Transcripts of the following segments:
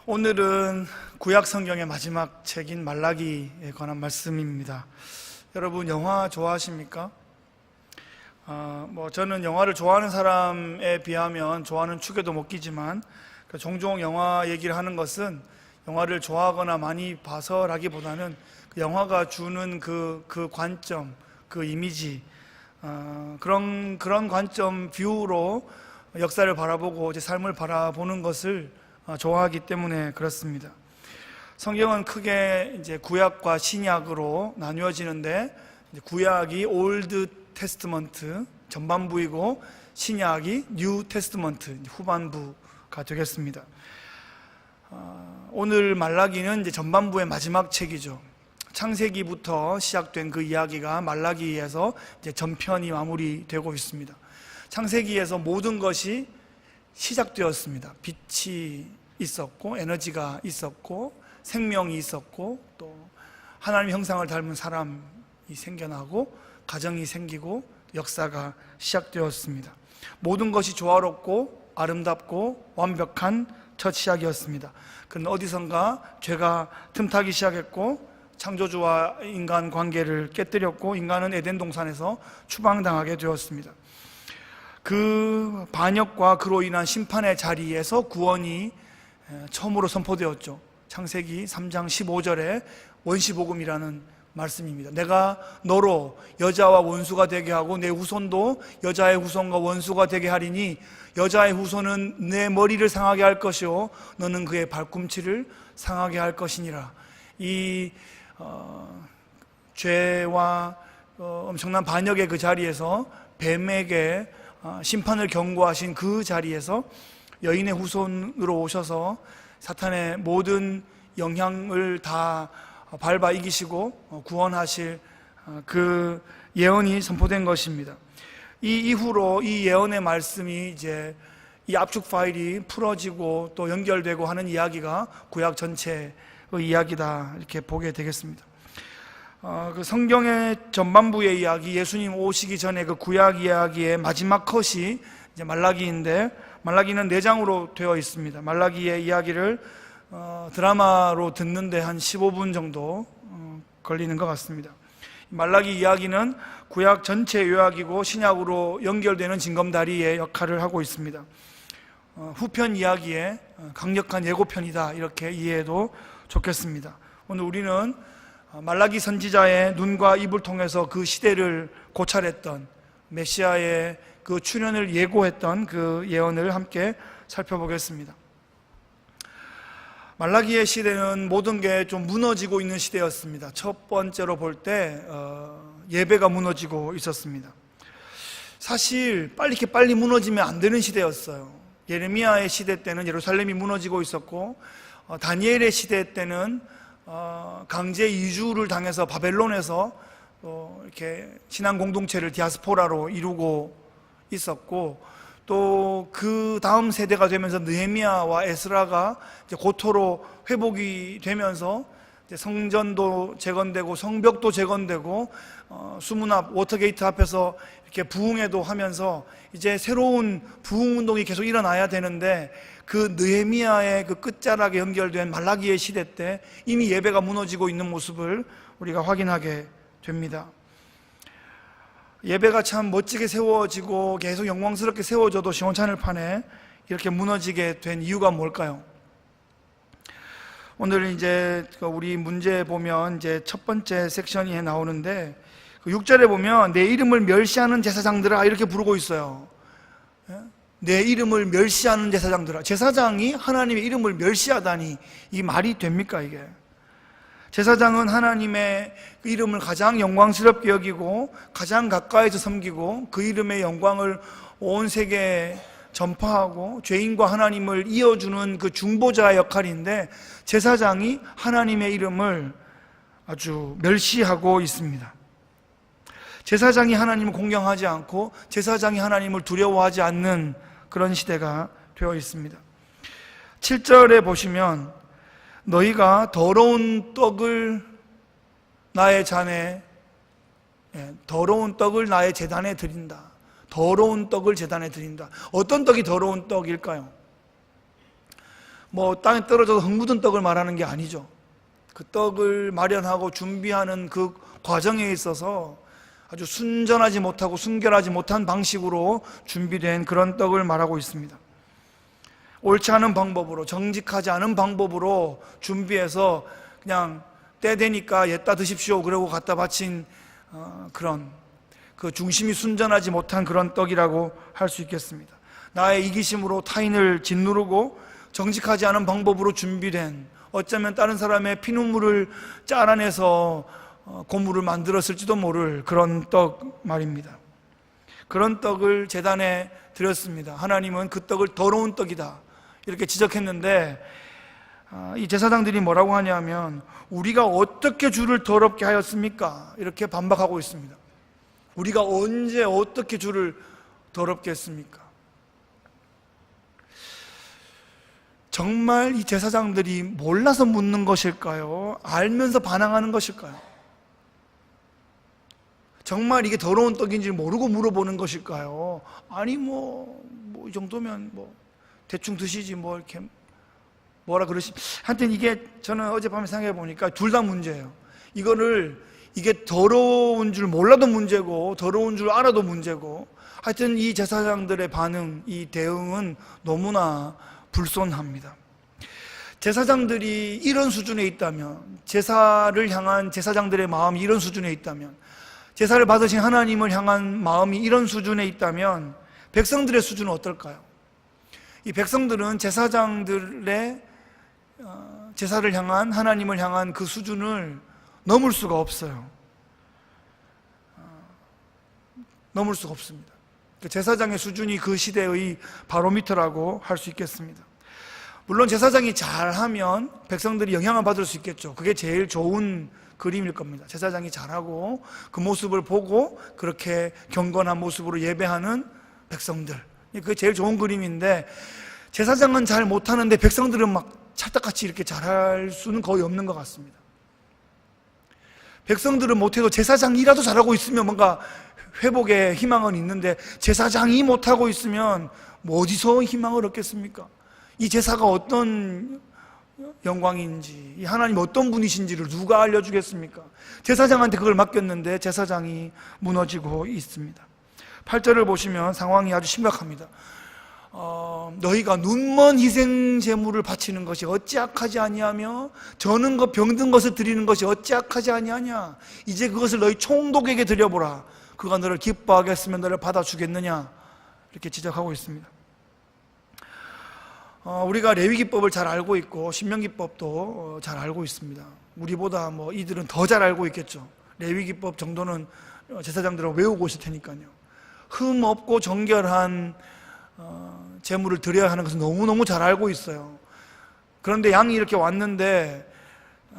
오늘은 구약 성경의 마지막 책인 말라기에 관한 말씀입니다. 여러분 영화 좋아하십니까? 저는 영화를 좋아하는 사람에 비하면 좋아하는 축에도 못 끼지만 종종 영화 얘기를 하는 것은 영화를 좋아하거나 많이 봐서라기보다는 그 영화가 주는 그 관점, 그 이미지, 그런 관점 뷰로 역사를 바라보고 제 삶을 바라보는 것을 좋아하기 때문에 그렇습니다. 성경은 크게 이제 구약과 신약으로 나누어지는데, 구약이 올드 테스트먼트 전반부이고 신약이 뉴 테스트먼트 후반부가 되겠습니다. 오늘 말라기는 이제 전반부의 마지막 책이죠. 창세기부터 시작된 그 이야기가 말라기에서 이제 전편이 마무리되고 있습니다. 창세기에서 모든 것이 시작되었습니다. 빛이 있었고, 에너지가 있었고, 생명이 있었고, 또 하나님 형상을 닮은 사람이 생겨나고, 가정이 생기고, 역사가 시작되었습니다. 모든 것이 조화롭고 아름답고 완벽한 첫 시작이었습니다. 그런데 어디선가 죄가 틈타기 시작했고, 창조주와 인간 관계를 깨뜨렸고, 인간은 에덴 동산에서 추방당하게 되었습니다. 그 반역과 그로 인한 심판의 자리에서 구원이 처음으로 선포되었죠. 창세기 3장 15절에 원시복음이라는 말씀입니다. 내가 너로 여자와 원수가 되게 하고 내 후손도 여자의 후손과 원수가 되게 하리니 여자의 후손은 내 머리를 상하게 할 것이요 너는 그의 발꿈치를 상하게 할 것이니라. 이 죄와 엄청난 반역의 그 자리에서 뱀에게 심판을 경고하신 그 자리에서 여인의 후손으로 오셔서 사탄의 모든 영향을 다 밟아 이기시고 구원하실 그 예언이 선포된 것입니다. 이 이후로 이 예언의 말씀이 이제 이 압축 파일이 풀어지고 또 연결되고 하는 이야기가 구약 전체의 이야기다 이렇게 보게 되겠습니다. 그 성경의 전반부의 이야기, 예수님 오시기 전에 그 구약 이야기의 마지막 컷이 이제 말라기인데, 말라기는 4장으로 되어 있습니다. 말라기의 이야기를 드라마로 듣는데 한 15분 정도 걸리는 것 같습니다. 말라기 이야기는 구약 전체 요약이고 신약으로 연결되는 징검다리의 역할을 하고 있습니다. 후편 이야기의 강력한 예고편이다 이렇게 이해해도 좋겠습니다. 오늘 우리는 말라기 선지자의 눈과 입을 통해서 그 시대를 고찰했던 메시아의 그 출현을 예고했던 그 예언을 함께 살펴보겠습니다. 말라기의 시대는 모든 게 좀 무너지고 있는 시대였습니다. 첫 번째로 볼 때 예배가 무너지고 있었습니다. 사실 이렇게 빨리 무너지면 안 되는 시대였어요. 예레미야의 시대 때는 예루살렘이 무너지고 있었고, 다니엘의 시대 때는 강제 이주를 당해서 바벨론에서 이렇게 신앙 공동체를 디아스포라로 이루고 있었고, 또 그 다음 세대가 되면서 느헤미야와 에스라가 이제 고토로 회복이 되면서 이제 성전도 재건되고 성벽도 재건되고 수문 앞 워터게이트 앞에서 이렇게 부흥회도 하면서 이제 새로운 부흥 운동이 계속 일어나야 되는데, 그 느헤미야의 그 끝자락에 연결된 말라기의 시대 때 이미 예배가 무너지고 있는 모습을 우리가 확인하게 됩니다. 예배가 참 멋지게 세워지고 계속 영광스럽게 세워져도 시원찮을 판에 이렇게 무너지게 된 이유가 뭘까요? 오늘 이제 우리 문제 보면 이제 첫 번째 섹션이 나오는데, 6절에 보면 내 이름을 멸시하는 제사장들아 이렇게 부르고 있어요. 내 이름을 멸시하는 제사장들아. 제사장이 하나님의 이름을 멸시하다니 이 말이 됩니까 이게? 제사장은 하나님의 그 이름을 가장 영광스럽게 여기고 가장 가까이서 섬기고 그 이름의 영광을 온 세계에 전파하고 죄인과 하나님을 이어주는 그 중보자의 역할인데, 제사장이 하나님의 이름을 아주 멸시하고 있습니다. 제사장이 하나님을 공경하지 않고 제사장이 하나님을 두려워하지 않는 그런 시대가 되어 있습니다. 7절에 보시면 너희가 더러운 떡을 나의 잔에 더러운 떡을 나의 제단에 드린다. 더러운 떡을 제단에 드린다. 어떤 떡이 더러운 떡일까요? 뭐 땅에 떨어져서 흙 묻은 떡을 말하는 게 아니죠. 그 떡을 마련하고 준비하는 그 과정에 있어서 아주 순전하지 못하고 순결하지 못한 방식으로 준비된 그런 떡을 말하고 있습니다. 옳지 않은 방법으로, 정직하지 않은 방법으로 준비해서 그냥 때 되니까 옛다 드십시오 그러고 갖다 바친 그런 그 중심이 순전하지 못한 그런 떡이라고 할 수 있겠습니다. 나의 이기심으로 타인을 짓누르고 정직하지 않은 방법으로 준비된, 어쩌면 다른 사람의 피눈물을 짜라내서 고물을 만들었을지도 모를 그런 떡 말입니다. 그런 떡을 제단에 드렸습니다. 하나님은 그 떡을 더러운 떡이다 이렇게 지적했는데, 이 제사장들이 뭐라고 하냐면 우리가 어떻게 주를 더럽게 하였습니까? 이렇게 반박하고 있습니다. 우리가 언제 어떻게 주를 더럽게 했습니까? 정말 이 제사장들이 몰라서 묻는 것일까요? 알면서 반항하는 것일까요? 정말 이게 더러운 떡인지 모르고 물어보는 것일까요? 아니 이 정도면 대충 드시지 이렇게 뭐라 그러시. 하여튼 이게 저는 어젯밤에 생각해 보니까 둘 다 문제예요. 이게 더러운 줄 몰라도 문제고 더러운 줄 알아도 문제고, 하여튼 이 제사장들의 반응, 이 대응은 너무나 불손합니다. 제사장들이 이런 수준에 있다면, 제사를 향한 제사장들의 마음이 이런 수준에 있다면, 제사를 받으신 하나님을 향한 마음이 이런 수준에 있다면 백성들의 수준은 어떨까요? 이 백성들은 제사장들의 제사를 향한, 하나님을 향한 그 수준을 넘을 수가 없어요. 넘을 수가 없습니다. 제사장의 수준이 그 시대의 바로미터라고 할 수 있겠습니다. 물론 제사장이 잘하면 백성들이 영향을 받을 수 있겠죠. 그게 제일 좋은 그림일 겁니다. 제사장이 잘하고 그 모습을 보고 그렇게 경건한 모습으로 예배하는 백성들, 그게 제일 좋은 그림인데, 제사장은 잘 못하는데 백성들은 막 찰떡같이 이렇게 잘할 수는 거의 없는 것 같습니다. 백성들은 못해도 제사장이라도 잘하고 있으면 뭔가 회복의 희망은 있는데, 제사장이 못하고 있으면 어디서 희망을 얻겠습니까? 이 제사가 어떤 영광인지, 이 하나님 어떤 분이신지를 누가 알려주겠습니까? 제사장한테 그걸 맡겼는데 제사장이 무너지고 있습니다. 8절을 보시면 상황이 아주 심각합니다. 너희가 눈먼 희생 제물을 바치는 것이 어찌 악하지 아니하며 저는 것 병든 것을 드리는 것이 어찌 악하지 아니하냐. 이제 그것을 너희 총독에게 드려보라. 그가 너를 기뻐하게 했으면 너를 받아주겠느냐. 이렇게 지적하고 있습니다. 우리가 레위기법을 잘 알고 있고 신명기법도 잘 알고 있습니다. 우리보다 이들은 더 잘 알고 있겠죠. 레위기법 정도는 제사장들은 외우고 있을 테니까요. 흠 없고 정결한 제물을 드려야 하는 것은 너무너무 잘 알고 있어요. 그런데 양이 이렇게 왔는데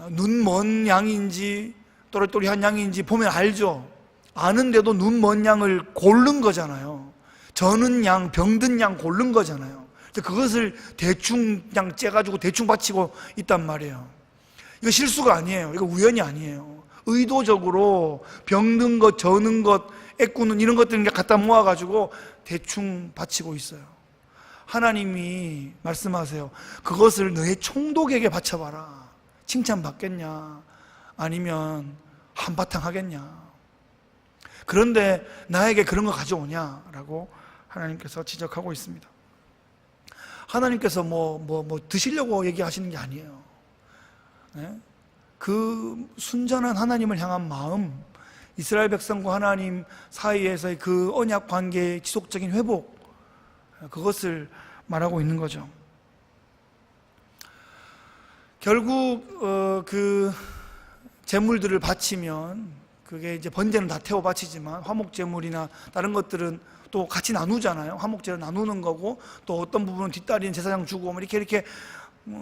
눈 먼 양인지 또리또리한 양인지 보면 알죠. 아는데도 눈 먼 양을 고른 거잖아요. 저는 양, 병든 양 고른 거잖아요. 그것을 대충 그냥 째가지고 대충 바치고 있단 말이에요. 이거 실수가 아니에요. 이거 우연이 아니에요. 의도적으로 병든 것, 저는 것, 애꾸는 이런 것들을 갖다 모아가지고 대충 바치고 있어요. 하나님이 말씀하세요. 그것을 너의 총독에게 바쳐봐라. 칭찬받겠냐? 아니면 한바탕 하겠냐? 그런데 나에게 그런 거 가져오냐라고 하나님께서 지적하고 있습니다. 하나님께서 드시려고 얘기하시는 게 아니에요. 네? 그 순전한 하나님을 향한 마음, 이스라엘 백성과 하나님 사이에서의 그 언약 관계의 지속적인 회복, 그것을 말하고 있는 거죠. 결국 그 제물들을 바치면, 그게 이제 번제는 다 태워 바치지만 화목 제물이나 다른 것들은 또 같이 나누잖아요. 화목제를 나누는 거고, 또 어떤 부분은 뒷다리는 제사장 주고 이렇게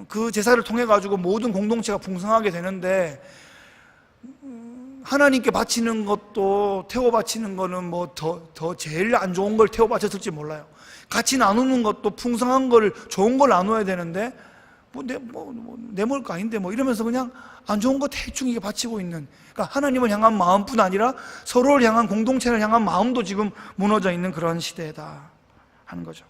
그 제사를 통해 가지고 모든 공동체가 풍성하게 되는데, 하나님께 바치는 것도 태워 바치는 거는 더 제일 안 좋은 걸 태워 바쳤을지 몰라요. 같이 나누는 것도 풍성한 걸, 좋은 걸 나눠야 되는데 내 뭘 거 아닌데 이러면서 그냥 안 좋은 거 대충 이게 바치고 있는, 그러니까 하나님을 향한 마음뿐 아니라 서로를 향한, 공동체를 향한 마음도 지금 무너져 있는 그런 시대다 하는 거죠.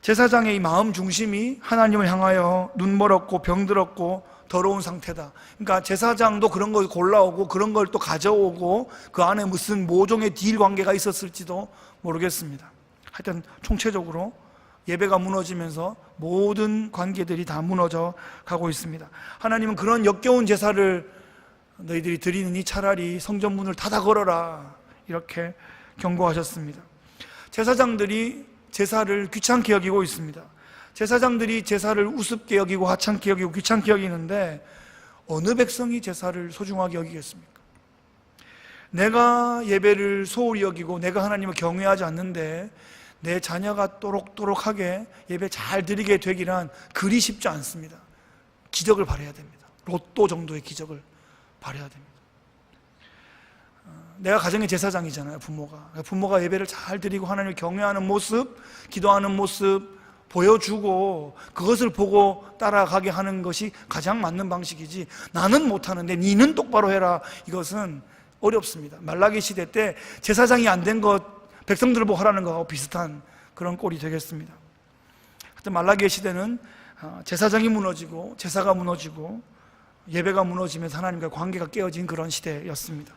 제사장의 이 마음 중심이 하나님을 향하여 눈멀었고 병들었고 더러운 상태다. 그러니까 제사장도 그런 걸 골라오고 그런 걸 또 가져오고 그 안에 무슨 모종의 딜 관계가 있었을지도 모르겠습니다. 하여튼 총체적으로 예배가 무너지면서 모든 관계들이 다 무너져 가고 있습니다. 하나님은 그런 역겨운 제사를 너희들이 드리느니 차라리 성전 문을 닫아 걸어라, 이렇게 경고하셨습니다. 제사장들이 제사를 귀찮게 여기고 있습니다. 제사장들이 제사를 우습게 여기고 하찮게 여기고 귀찮게 여기는데 어느 백성이 제사를 소중하게 여기겠습니까? 내가 예배를 소홀히 여기고 내가 하나님을 경외하지 않는데 내 자녀가 또록또록하게 예배 잘 드리게 되기란 그리 쉽지 않습니다. 기적을 바라야 됩니다. 로또 정도의 기적을 바라야 됩니다. 내가 가정의 제사장이잖아요. 부모가 예배를 잘 드리고 하나님을 경외하는 모습, 기도하는 모습 보여주고 그것을 보고 따라가게 하는 것이 가장 맞는 방식이지, 나는 못하는데 니는 똑바로 해라, 이것은 어렵습니다. 말라기 시대 때 제사장이 안 된 것 백성들을 보고 하라는 것하고 비슷한 그런 꼴이 되겠습니다. 하여튼 말라기의 시대는 제사장이 무너지고 제사가 무너지고 예배가 무너지면서 하나님과 관계가 깨어진 그런 시대였습니다.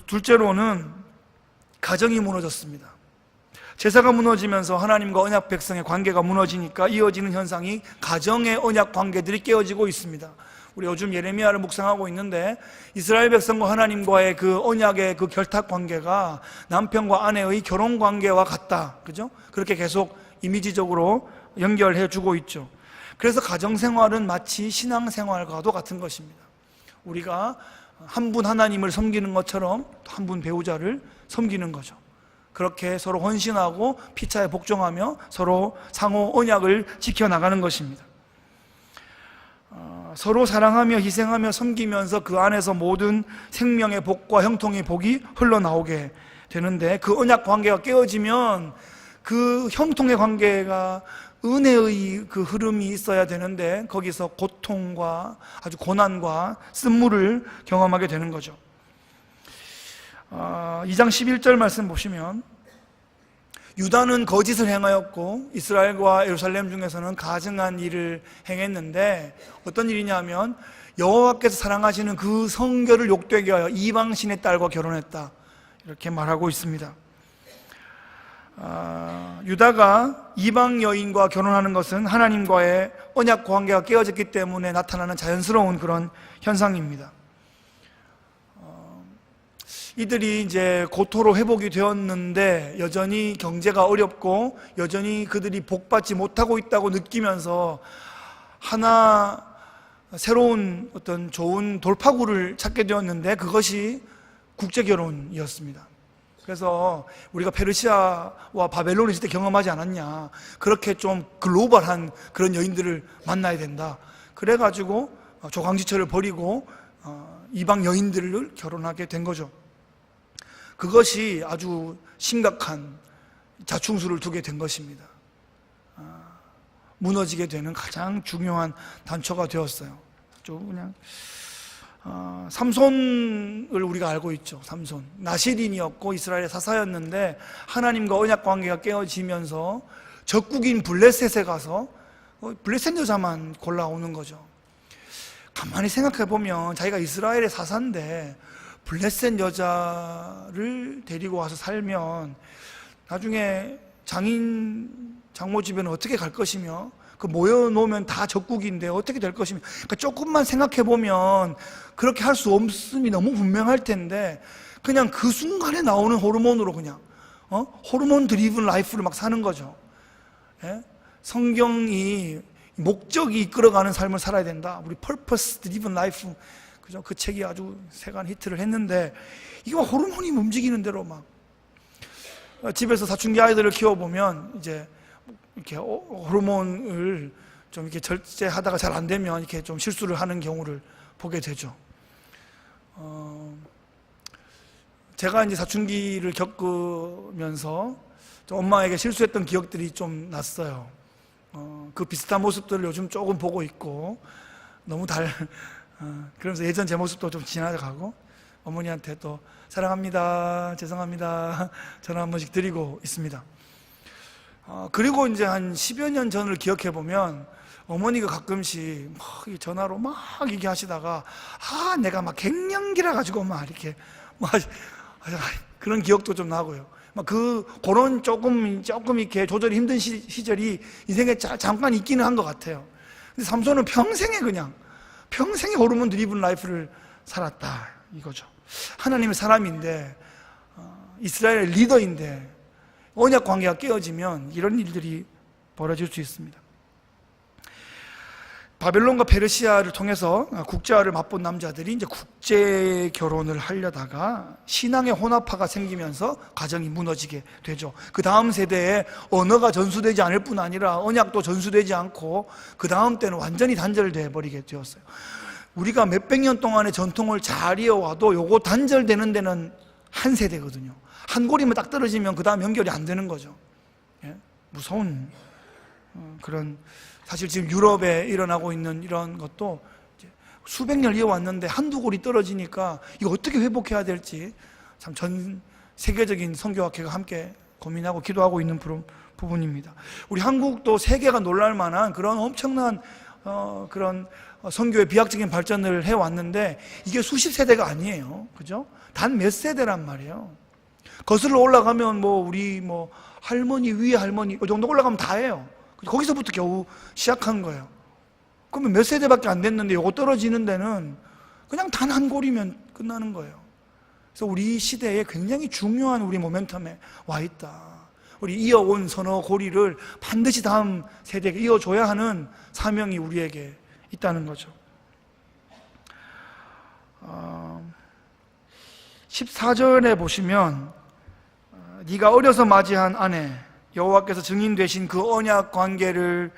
둘째로는 가정이 무너졌습니다. 제사가 무너지면서 하나님과 언약 백성의 관계가 무너지니까 이어지는 현상이 가정의 언약 관계들이 깨어지고 있습니다. 우리 요즘 예레미야를 묵상하고 있는데 이스라엘 백성과 하나님과의 그 언약의 그 결탁 관계가 남편과 아내의 결혼 관계와 같다, 그죠? 그렇게 계속 이미지적으로 연결해 주고 있죠. 그래서 가정생활은 마치 신앙생활과도 같은 것입니다. 우리가 한 분 하나님을 섬기는 것처럼 한 분 배우자를 섬기는 거죠. 그렇게 서로 헌신하고 피차에 복종하며 서로 상호 언약을 지켜나가는 것입니다. 서로 사랑하며 희생하며 섬기면서 그 안에서 모든 생명의 복과 형통의 복이 흘러나오게 되는데, 그 언약 관계가 깨어지면 그 형통의 관계가 은혜의 그 흐름이 있어야 되는데 거기서 고통과 아주 고난과 쓴물을 경험하게 되는 거죠. 2장 11절 말씀 보시면 유다는 거짓을 행하였고 이스라엘과 예루살렘 중에서는 가증한 일을 행했는데 어떤 일이냐면 여호와께서 사랑하시는 그 성결을 욕되게 하여 이방신의 딸과 결혼했다, 이렇게 말하고 있습니다. 유다가 이방 여인과 결혼하는 것은 하나님과의 언약 관계가 깨어졌기 때문에 나타나는 자연스러운 그런 현상입니다. 이들이 이제 고토로 회복이 되었는데 여전히 경제가 어렵고 여전히 그들이 복받지 못하고 있다고 느끼면서 하나 새로운 어떤 좋은 돌파구를 찾게 되었는데 그것이 국제결혼이었습니다. 그래서 우리가 페르시아와 바벨론 있을 때 경험하지 않았냐, 그렇게 좀 글로벌한 그런 여인들을 만나야 된다, 그래가지고 조강지처를 버리고 이방 여인들을 결혼하게 된 거죠. 그것이 아주 심각한 자충수를 두게 된 것입니다. 무너지게 되는 가장 중요한 단초가 되었어요. 좀 그냥 삼손을 우리가 알고 있죠. 삼손 나시린이었고 이스라엘의 사사였는데 하나님과 언약 관계가 깨어지면서 적국인 블레셋에 가서 블레셋 여자만 골라오는 거죠. 가만히 생각해 보면 자기가 이스라엘의 사사인데 블레셋 여자를 데리고 와서 살면 나중에 장모 집에는 어떻게 갈 것이며, 그 모여놓으면 다 적국인데 어떻게 될 것이며, 그러니까 조금만 생각해 보면 그렇게 할 수 없음이 너무 분명할 텐데 그냥 그 순간에 나오는 호르몬으로 그냥 호르몬 드리븐 라이프를 막 사는 거죠. 예? 성경이 목적이 이끌어가는 삶을 살아야 된다, 우리 purpose driven life, 그죠? 그 책이 아주 세간 히트를 했는데 이거 호르몬이 움직이는 대로 막 집에서 사춘기 아이들을 키워보면 이제 이렇게 호르몬을 좀 이렇게 절제하다가 잘 안 되면 이렇게 좀 실수를 하는 경우를 보게 되죠. 제가 이제 사춘기를 겪으면서 좀 엄마에게 실수했던 기억들이 좀 났어요. 그 비슷한 모습들을 요즘 조금 보고 있고 너무 그러면서 예전 제 모습도 좀 지나가고 어머니한테 또 사랑합니다, 죄송합니다 전화 한 번씩 드리고 있습니다. 그리고 이제 한 10여 년 전을 기억해 보면 어머니가 가끔씩 막 전화로 막 얘기하시다가 내가 막 갱년기라 가지고 막 이렇게 막 그런 기억도 좀 나고요. 막 그런 조금 이렇게 조절이 힘든 시절이 인생에 잠깐 있기는 한 것 같아요. 근데 삼손은 평생에 호르몬 드리븐 라이프를 살았다 이거죠. 하나님의 사람인데 이스라엘의 리더인데 언약 관계가 깨어지면 이런 일들이 벌어질 수 있습니다. 바벨론과 페르시아를 통해서 국제화를 맛본 남자들이 이제 국제 결혼을 하려다가 신앙의 혼합화가 생기면서 가정이 무너지게 되죠. 그 다음 세대에 언어가 전수되지 않을 뿐 아니라 언약도 전수되지 않고 그 다음 때는 완전히 단절돼 버리게 되었어요. 우리가 몇백 년 동안의 전통을 잘 이어와도 요거 단절되는 데는 한 세대거든요. 한 고리만 딱 떨어지면 그 다음 연결이 안 되는 거죠. 무서운 그런, 사실 지금 유럽에 일어나고 있는 이런 것도 수백 년 이어왔는데 한두 골이 떨어지니까 이거 어떻게 회복해야 될지 참 전 세계적인 선교학회가 함께 고민하고 기도하고 있는 부분입니다. 우리 한국도 세계가 놀랄 만한 그런 엄청난 그런 선교의 비약적인 발전을 해왔는데 이게 수십 세대가 아니에요. 그죠? 단 몇 세대란 말이에요. 거슬러 올라가면 우리 할머니 위에 할머니 이 정도 올라가면 다 해요. 거기서부터 겨우 시작한 거예요. 그러면 몇 세대밖에 안 됐는데 요거 떨어지는 데는 그냥 단 한 골이면 끝나는 거예요. 그래서 우리 시대에 굉장히 중요한 우리 모멘텀에 와 있다. 우리 이어온 서너 고리를 반드시 다음 세대에게 이어줘야 하는 사명이 우리에게 있다는 거죠. 14절에 보시면 네가 어려서 맞이한 아내 여호와께서 증인 되신 그 언약 관계를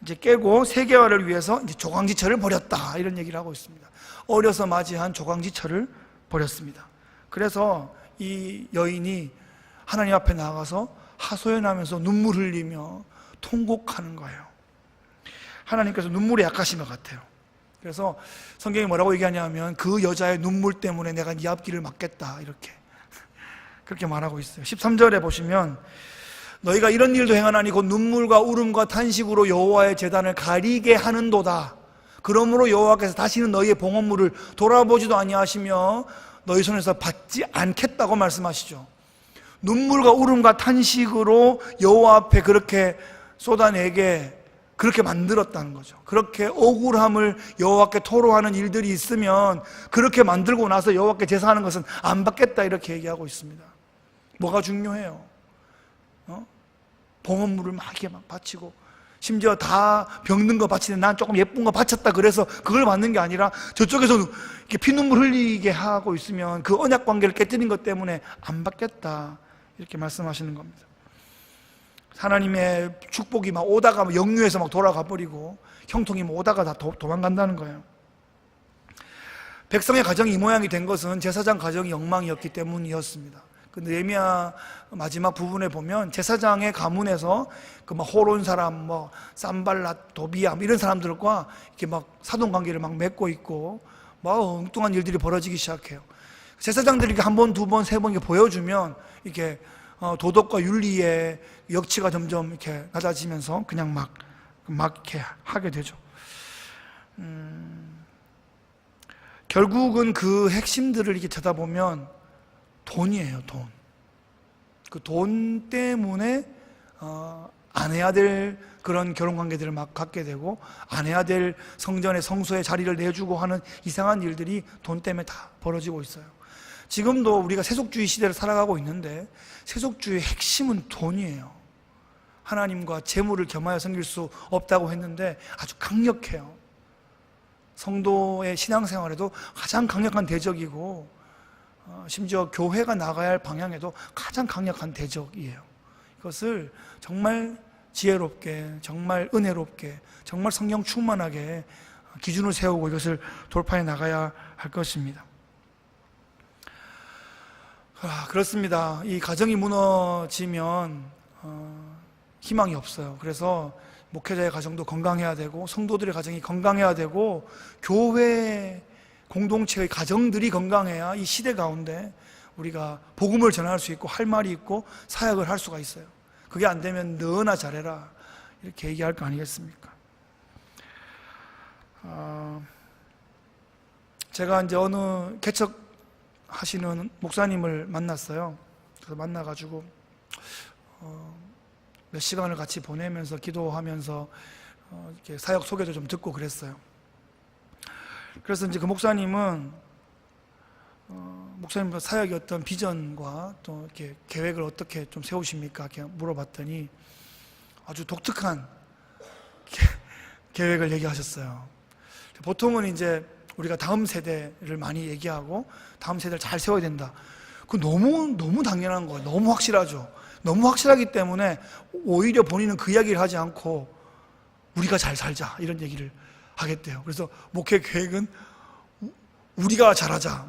이제 깨고 세계화를 위해서 이제 조강지처를 버렸다 이런 얘기를 하고 있습니다. 어려서 맞이한 조강지처를 버렸습니다. 그래서 이 여인이 하나님 앞에 나가서 하소연하면서 눈물 흘리며 통곡하는 거예요. 하나님께서 눈물에 약하신 것 같아요. 그래서 성경이 뭐라고 얘기하냐면 그 여자의 눈물 때문에 내가 네 앞길을 막겠다 이렇게 그렇게 말하고 있어요. 13절에 보시면 너희가 이런 일도 행하나니 곧 눈물과 울음과 탄식으로 여호와의 제단을 가리게 하는도다. 그러므로 여호와께서 다시는 너희의 봉헌물을 돌아보지도 아니하시며 너희 손에서 받지 않겠다고 말씀하시죠. 눈물과 울음과 탄식으로 여호와 앞에 그렇게 쏟아내게 그렇게 만들었다는 거죠. 그렇게 억울함을 여호와께 토로하는 일들이 있으면 그렇게 만들고 나서 여호와께 제사하는 것은 안 받겠다 이렇게 얘기하고 있습니다. 뭐가 중요해요? 봉헌물을 막 이렇게 막 바치고 심지어 다 병든 거 바치는데 난 조금 예쁜 거 바쳤다 그래서 그걸 받는 게 아니라 저쪽에서 이렇게 피눈물 흘리게 하고 있으면 그 언약 관계를 깨뜨린 것 때문에 안 받겠다 이렇게 말씀하시는 겁니다. 하나님의 축복이 막 오다가 역류해서 막 돌아가 버리고 형통이 오다가 다 도망간다는 거예요. 백성의 가정이 이 모양이 된 것은 제사장 가정이 엉망이었기 때문이었습니다. 그 느헤미야 마지막 부분에 보면 제사장의 가문에서 그 막 호론 사람, 산발랏, 도비야 이런 사람들과 이렇게 막 사돈 관계를 막 맺고 있고 막 엉뚱한 일들이 벌어지기 시작해요. 제사장들이 한 번, 두 번, 세 번 이렇게 보여주면 이렇게 도덕과 윤리의 역치가 점점 이렇게 낮아지면서 그냥 막 이렇게 하게 되죠. 결국은 그 핵심들을 이렇게 쳐다보면 돈이에요, 돈. 그 돈 때문에 안 해야 될 그런 결혼 관계들을 막 갖게 되고 안 해야 될 성전의 성소에 자리를 내주고 하는 이상한 일들이 돈 때문에 다 벌어지고 있어요. 지금도 우리가 세속주의 시대를 살아가고 있는데 세속주의의 핵심은 돈이에요. 하나님과 재물을 겸하여 섬길 수 없다고 했는데 아주 강력해요. 성도의 신앙생활에도 가장 강력한 대적이고 심지어 교회가 나가야 할 방향에도 가장 강력한 대적이에요. 이것을 정말 지혜롭게, 정말 은혜롭게, 정말 성령 충만하게 기준을 세우고 이것을 돌파해 나가야 할 것입니다. 그렇습니다. 이 가정이 무너지면 희망이 없어요. 그래서 목회자의 가정도 건강해야 되고 성도들의 가정이 건강해야 되고 교회 공동체의 가정들이 건강해야 이 시대 가운데 우리가 복음을 전할 수 있고 할 말이 있고 사역을 할 수가 있어요. 그게 안 되면 너나 잘해라. 이렇게 얘기할 거 아니겠습니까? 제가 이제 어느 개척하시는 목사님을 만났어요. 그래서 만나가지고 몇 시간을 같이 보내면서 기도하면서 이렇게 사역 소개도 좀 듣고 그랬어요. 그래서 이제 그 목사님은 목사님 사역의 어떤 비전과 또 이렇게 계획을 어떻게 좀 세우십니까? 이렇게 물어봤더니 아주 독특한 계획을 얘기하셨어요. 보통은 이제 우리가 다음 세대를 많이 얘기하고 다음 세대를 잘 세워야 된다. 그 너무 당연한 거예요. 너무 확실하죠. 너무 확실하기 때문에 오히려 본인은 그 이야기를 하지 않고 우리가 잘 살자 이런 얘기를 하겠대요. 그래서 목회 계획은 우리가 잘하자,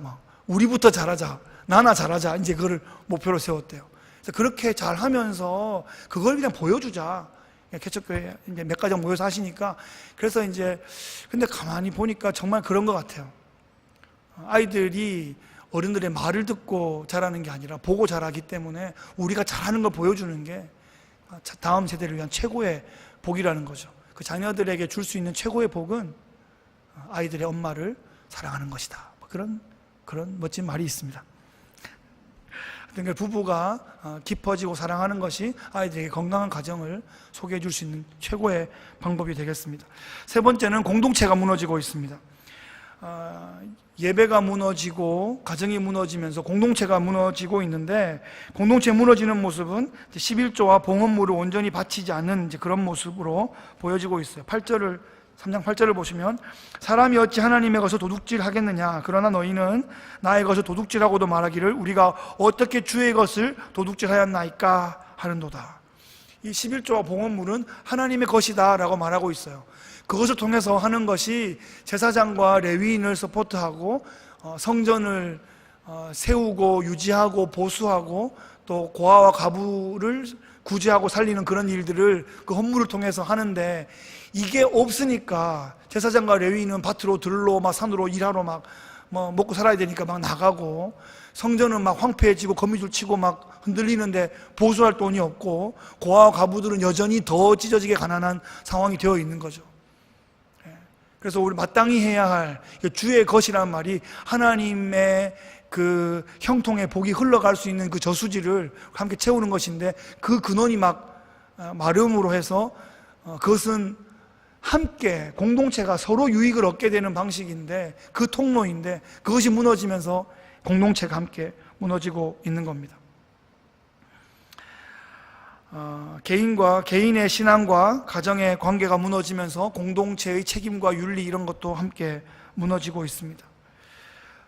우리부터 잘하자, 나나 잘하자, 이제 그거를 목표로 세웠대요. 그래서 그렇게 잘하면서 그걸 그냥 보여주자. 개척교회 이제 몇 가정 모여서 하시니까. 그래서 이제 근데 가만히 보니까 정말 그런 것 같아요. 아이들이 어른들의 말을 듣고 자라는 게 아니라 보고 자라기 때문에 우리가 잘하는 걸 보여주는 게 다음 세대를 위한 최고의 복이라는 거죠. 그 자녀들에게 줄 수 있는 최고의 복은 아이들의 엄마를 사랑하는 것이다. 그런 멋진 말이 있습니다. 그러니까 부부가 깊어지고 사랑하는 것이 아이들에게 건강한 가정을 소개해 줄 수 있는 최고의 방법이 되겠습니다. 세 번째는 공동체가 무너지고 있습니다. 예배가 무너지고 가정이 무너지면서 공동체가 무너지고 있는데, 공동체 무너지는 모습은 11조와 봉헌물을 온전히 바치지 않는 그런 모습으로 보여지고 있어요. 3장 8절을 보시면 사람이 어찌 하나님의 것을 도둑질하겠느냐, 그러나 너희는 나의 것을 도둑질하고도 말하기를 우리가 어떻게 주의 것을 도둑질하였나이까 하는도다. 이 11조와 봉헌물은 하나님의 것이다 라고 말하고 있어요. 그것을 통해서 하는 것이 제사장과 레위인을 서포트하고 성전을 세우고 유지하고 보수하고 또 고아와 과부를 구제하고 살리는 그런 일들을 그 헌물을 통해서 하는데, 이게 없으니까 제사장과 레위인은 밭으로 들로 막 산으로 일하러 막 먹고 살아야 되니까 막 나가고, 성전은 막 황폐해지고 거미줄 치고 막 흔들리는데 보수할 돈이 없고, 고아와 과부들은 여전히 더 찢어지게 가난한 상황이 되어 있는 거죠. 그래서 우리 마땅히 해야 할 주의 것이란 말이 하나님의 그 형통의 복이 흘러갈 수 있는 그 저수지를 함께 채우는 것인데, 그 근원이 막 마름으로 해서 그것은 함께 공동체가 서로 유익을 얻게 되는 방식인데, 그 통로인데, 그것이 무너지면서 공동체가 함께 무너지고 있는 겁니다. 개인과 개인의 신앙과 가정의 관계가 무너지면서 공동체의 책임과 윤리 이런 것도 함께 무너지고 있습니다.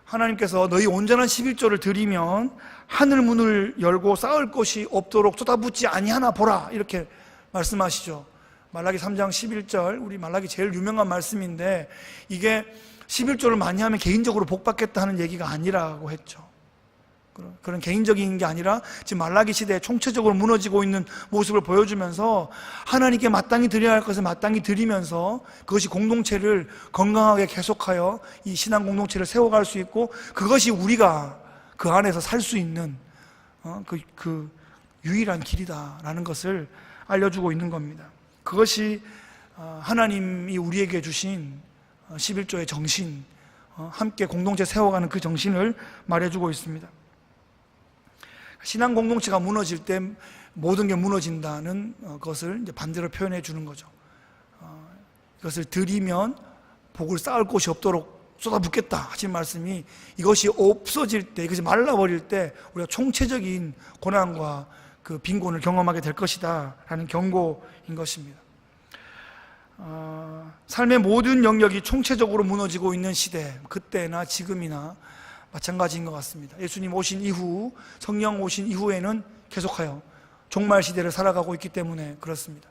하나님께서 너희 온전한 11조를 드리면 하늘 문을 열고 쌓을 것이 없도록 쏟아붓지 아니하나 보라, 이렇게 말씀하시죠. 말라기 3장 11절, 우리 말라기 제일 유명한 말씀인데, 이게 11조를 많이 하면 개인적으로 복 받겠다는 얘기가 아니라고 했죠. 그런 개인적인 게 아니라 지금 말라기 시대에 총체적으로 무너지고 있는 모습을 보여주면서 하나님께 마땅히 드려야 할 것을 마땅히 드리면서 그것이 공동체를 건강하게 계속하여 이 신앙 공동체를 세워갈 수 있고, 그것이 우리가 그 안에서 살 수 있는 그 유일한 길이다라는 것을 알려주고 있는 겁니다. 그것이 하나님이 우리에게 주신 11조의 정신, 함께 공동체 세워가는 그 정신을 말해주고 있습니다. 신앙 공동체가 무너질 때 모든 게 무너진다는 것을 이제 반대로 표현해 주는 거죠. 이것을 드리면 복을 쌓을 곳이 없도록 쏟아붓겠다 하신 말씀이, 이것이 없어질 때, 이것이 말라버릴 때 우리가 총체적인 고난과 그 빈곤을 경험하게 될 것이다 라는 경고인 것입니다. 삶의 모든 영역이 총체적으로 무너지고 있는 시대, 그때나 지금이나 마찬가지인 것 같습니다. 예수님 오신 이후, 성령 오신 이후에는 계속하여 종말 시대를 살아가고 있기 때문에 그렇습니다.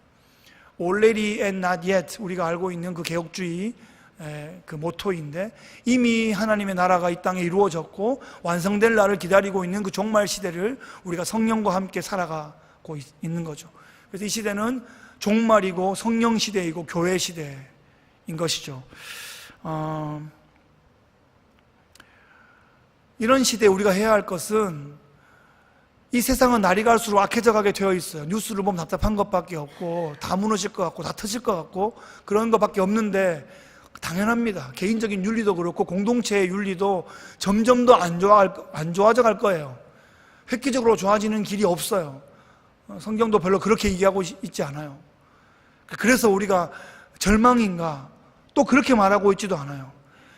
Already and not yet, 우리가 알고 있는 그 개혁주의 그 모토인데, 이미 하나님의 나라가 이 땅에 이루어졌고 완성될 날을 기다리고 있는 그 종말 시대를 우리가 성령과 함께 살아가고 있는 거죠. 그래서 이 시대는 종말이고 성령 시대이고 교회 시대인 것이죠. 이런 시대에 우리가 해야 할 것은 이 세상은 날이 갈수록 악해져 가게 되어 있어요. 뉴스를 보면 답답한 것밖에 없고 다 무너질 것 같고 다 터질 것 같고 그런 것밖에 없는데 당연합니다. 개인적인 윤리도 그렇고 공동체의 윤리도 점점 더 안 좋아져 갈 거예요. 획기적으로 좋아지는 길이 없어요. 성경도 별로 그렇게 얘기하고 있지 않아요. 그래서 우리가 절망인가 또 그렇게 말하고 있지도 않아요.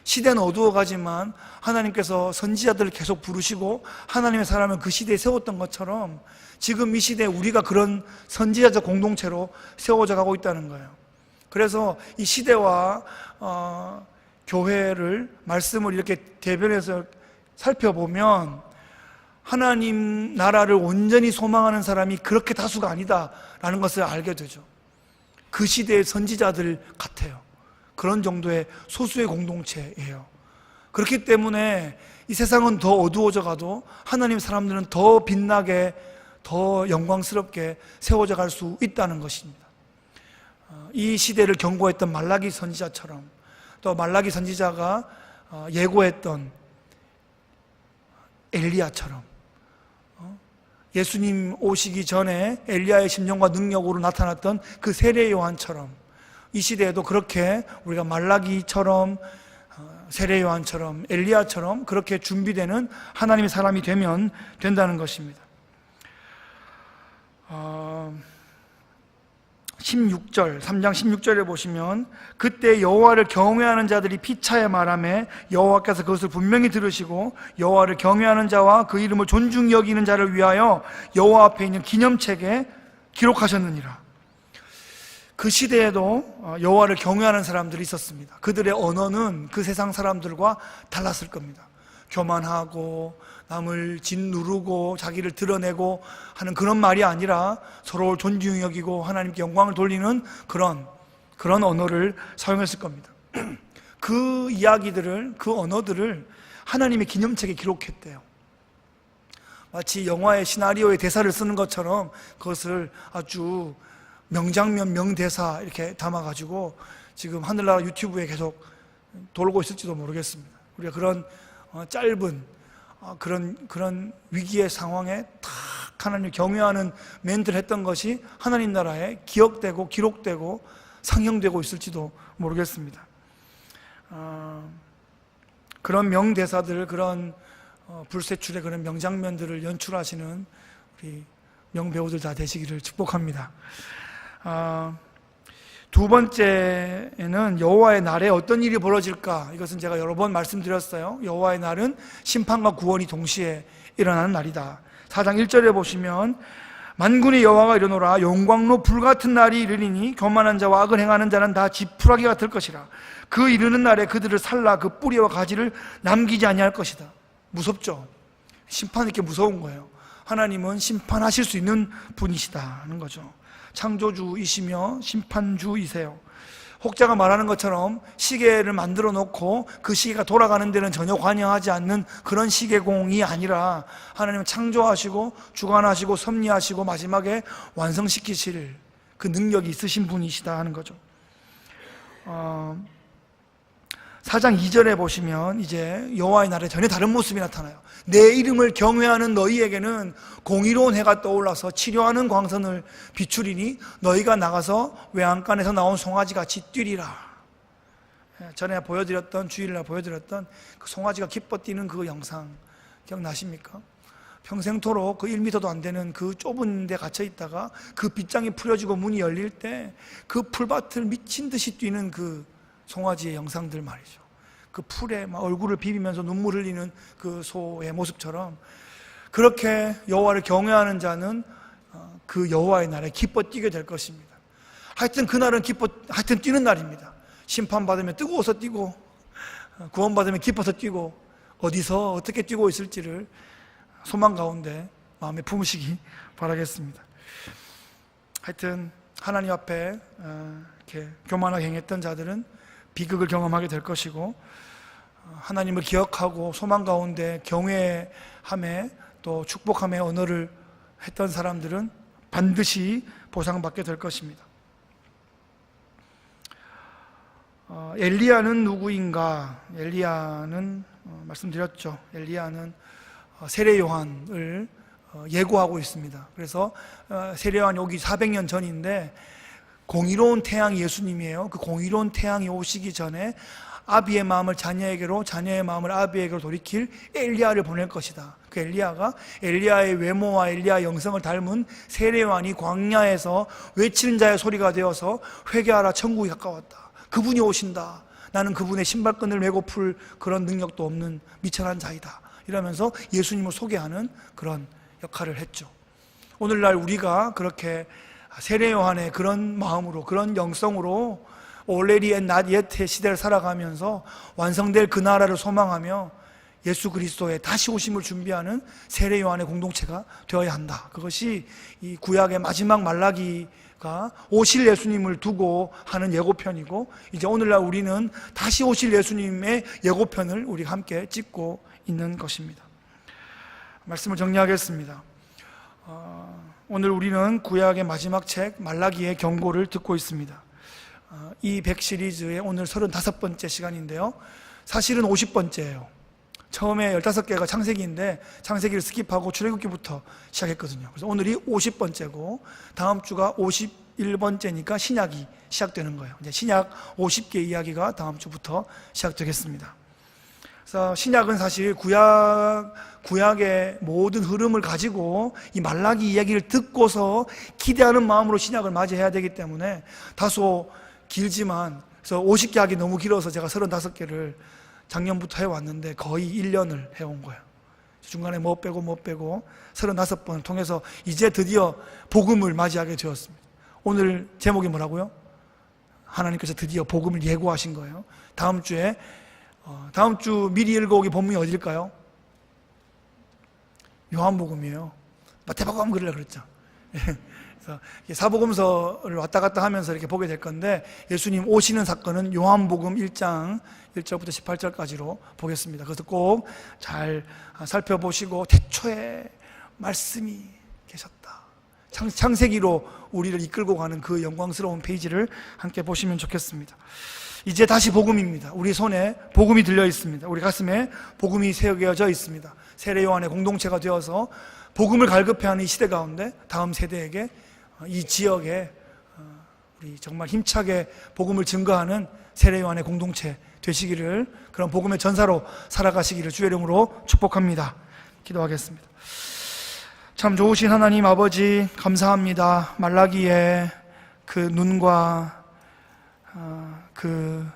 시대는 어두워가지만 하나님께서 선지자들을 계속 부르시고 하나님의 사람을 그 시대에 세웠던 것처럼 지금 이 시대에 우리가 그런 선지자적 공동체로 세워져 가고 있다는 거예요. 그래서 이 시대와 교회를 말씀을 이렇게 대변해서 살펴보면 하나님 나라를 온전히 소망하는 사람이 그렇게 다수가 아니다라는 것을 알게 되죠. 그 시대의 선지자들 같아요. 그런 정도의 소수의 공동체예요. 그렇기 때문에 이 세상은 더 어두워져 가도 하나님 사람들은 더 빛나게 더 영광스럽게 세워져 갈 수 있다는 것입니다. 이 시대를 경고했던 말라기 선지자처럼 또 말라기 선지자가 예고했던 엘리야처럼 예수님 오시기 전에 엘리야의 심령과 능력으로 나타났던 그 세례 요한처럼 이 시대에도 그렇게 우리가 말라기처럼 세례 요한처럼 엘리야처럼 그렇게 준비되는 하나님의 사람이 되면 된다는 것입니다. 16절, 3장 16절에 보시면 그때 여호와를 경외하는 자들이 피차에 말하매 여호와께서 그것을 분명히 들으시고 여호와를 경외하는 자와 그 이름을 존중히 여기는 자를 위하여 여호와 앞에 있는 기념책에 기록하셨느니라. 그 시대에도 여호와를 경외하는 사람들이 있었습니다. 그들의 언어는 그 세상 사람들과 달랐을 겁니다. 교만하고 남을 짓누르고 자기를 드러내고 하는 그런 말이 아니라 서로를 존중히 여기고 하나님께 영광을 돌리는 그런 언어를 사용했을 겁니다. 그 이야기들을, 그 언어들을 하나님의 기념책에 기록했대요. 마치 영화의 시나리오의 대사를 쓰는 것처럼 그것을 아주 명장면, 명대사 이렇게 담아가지고 지금 하늘나라 유튜브에 계속 돌고 있을지도 모르겠습니다. 우리가 그런 짧은 그런 위기의 상황에 탁 하나님을 경외하는 멘트를 했던 것이 하나님 나라에 기억되고 기록되고 상영되고 있을지도 모르겠습니다. 그런 명대사들, 그런 불세출의 그런 명장면들을 연출하시는 우리 명배우들 다 되시기를 축복합니다. 두 번째는 여호와의 날에 어떤 일이 벌어질까? 이것은 제가 여러 번 말씀드렸어요. 여호와의 날은 심판과 구원이 동시에 일어나는 날이다. 4장 1절에 보시면 만군의 여호와가 이르노라 용광로 불같은 날이 이르리니 교만한 자와 악을 행하는 자는 다 지푸라기 같을 것이라. 그 이르는 날에 그들을 살라 그 뿌리와 가지를 남기지 아니할 것이다. 무섭죠? 심판이 이렇게 무서운 거예요. 하나님은 심판하실 수 있는 분이시다는 거죠. 창조주이시며 심판주이세요. 혹자가 말하는 것처럼 시계를 만들어 놓고 그 시계가 돌아가는 데는 전혀 관여하지 않는 그런 시계공이 아니라 하나님은 창조하시고 주관하시고 섭리하시고 마지막에 완성시키실 그 능력이 있으신 분이시다 하는 거죠. 4장 2절에 보시면 이제 여호와의 날에 전혀 다른 모습이 나타나요. 내 이름을 경외하는 너희에게는 공의로운 해가 떠올라서 치료하는 광선을 비추리니 너희가 나가서 외양간에서 나온 송아지같이 뛰리라. 전에 보여드렸던, 주일날 보여드렸던 그 송아지가 기뻐 뛰는 그 영상 기억나십니까? 평생토록 그 1m도 안 되는 그 좁은 데 갇혀 있다가 그 빗장이 풀어지고 문이 열릴 때 그 풀밭을 미친 듯이 뛰는 그 송아지의 영상들 말이죠. 그 풀에 막 얼굴을 비비면서 눈물 흘리는 그 소의 모습처럼 그렇게 여호와를 경외하는 자는 그 여호와의 날에 기뻐 뛰게 될 것입니다. 하여튼 그날은 하여튼 뛰는 날입니다. 심판받으면 뜨거워서 뛰고 구원받으면 기뻐서 뛰고 어디서 어떻게 뛰고 있을지를 소망 가운데 마음에 품으시기 바라겠습니다. 하여튼 하나님 앞에 이렇게 교만하게 행했던 자들은 비극을 경험하게 될 것이고 하나님을 기억하고 소망 가운데 경외함에 또 축복함의 언어를 했던 사람들은 반드시 보상받게 될 것입니다. 엘리야는 누구인가? 엘리야는 말씀드렸죠. 엘리야는 세례 요한을 예고하고 있습니다. 그래서 세례요한이 오기 400년 전인데 공의로운 태양이 예수님이에요. 그 공의로운 태양이 오시기 전에 아비의 마음을 자녀에게로, 자녀의 마음을 아비에게로 돌이킬 엘리야를 보낼 것이다. 그 엘리야가 엘리야의 외모와 엘리야의 영성을 닮은 세례요한이 광야에서 외치는 자의 소리가 되어서 회개하라, 천국이 가까웠다. 그분이 오신다. 나는 그분의 신발끈을 메고 풀 그런 능력도 없는 미천한 자이다. 이러면서 예수님을 소개하는 그런 역할을 했죠. 오늘날 우리가 그렇게 세례요한의 그런 마음으로, 그런 영성으로 already and not yet의 시대를 살아가면서 완성될 그 나라를 소망하며 예수 그리스도의 다시 오심을 준비하는 세례요한의 공동체가 되어야 한다. 그것이 이 구약의 마지막 말라기가 오실 예수님을 두고 하는 예고편이고, 이제 오늘날 우리는 다시 오실 예수님의 예고편을 우리 함께 찍고 있는 것입니다. 말씀을 정리하겠습니다. 오늘 우리는 구약의 마지막 책 말라기의 경고를 듣고 있습니다. 이 100 시리즈의 오늘 35번째 시간인데요, 사실은 50번째예요. 처음에 15개가 창세기인데 창세기를 스킵하고 출애굽기부터 시작했거든요. 그래서 오늘이 50번째고 다음 주가 51번째니까 신약이 시작되는 거예요. 이제 신약 50개 이야기가 다음 주부터 시작되겠습니다. 그래서 신약은 사실 구약의 모든 흐름을 가지고 이 말라기 이야기를 듣고서 기대하는 마음으로 신약을 맞이해야 되기 때문에 다소 길지만, 그래서 50개 하기 너무 길어서 제가 35개를 작년부터 해왔는데 거의 1년을 해온 거예요. 중간에 못 빼고 35번을 통해서 이제 드디어 복음을 맞이하게 되었습니다. 오늘 제목이 뭐라고요? 하나님께서 드디어 복음을 예고하신 거예요. 다음 주 미리 읽어오기 본문이 어딜까요? 요한복음이에요. 마태복음 그러려고 그랬죠. 그래서 사복음서를 왔다 갔다 하면서 이렇게 보게 될 건데, 예수님 오시는 사건은 요한복음 1장 1절부터 18절까지로 보겠습니다. 그래서 꼭 잘 살펴보시고 태초에 말씀이 계셨다, 창세기로 우리를 이끌고 가는 그 영광스러운 페이지를 함께 보시면 좋겠습니다. 이제 다시 복음입니다. 우리 손에 복음이 들려 있습니다. 우리 가슴에 복음이 새겨져 있습니다. 세례요한의 공동체가 되어서 복음을 갈급해하는 이 시대 가운데 다음 세대에게, 이 지역에 우리 정말 힘차게 복음을 증거하는 세례요한의 공동체 되시기를, 그런 복음의 전사로 살아가시기를 주의 이름으로 축복합니다. 기도하겠습니다. 참 좋으신 하나님 아버지, 감사합니다. 말라기의 그 눈과 그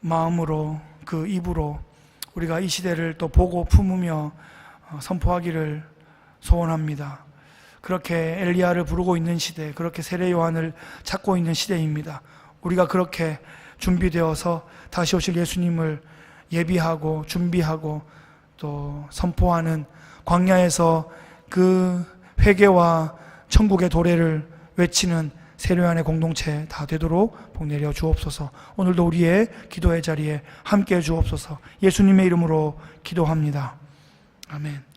마음으로, 그 입으로 우리가 이 시대를 또 보고 품으며 선포하기를 소원합니다. 그렇게 엘리야를 부르고 있는 시대, 그렇게 세례 요한을 찾고 있는 시대입니다. 우리가 그렇게 준비되어서 다시 오실 예수님을 예비하고 준비하고 또 선포하는 광야에서 그 회개와 천국의 도래를 외치는 세례 요한의 공동체 다 되도록 복 내려 주옵소서. 오늘도 우리의 기도의 자리에 함께 해 주옵소서. 예수님의 이름으로 기도합니다. 아멘.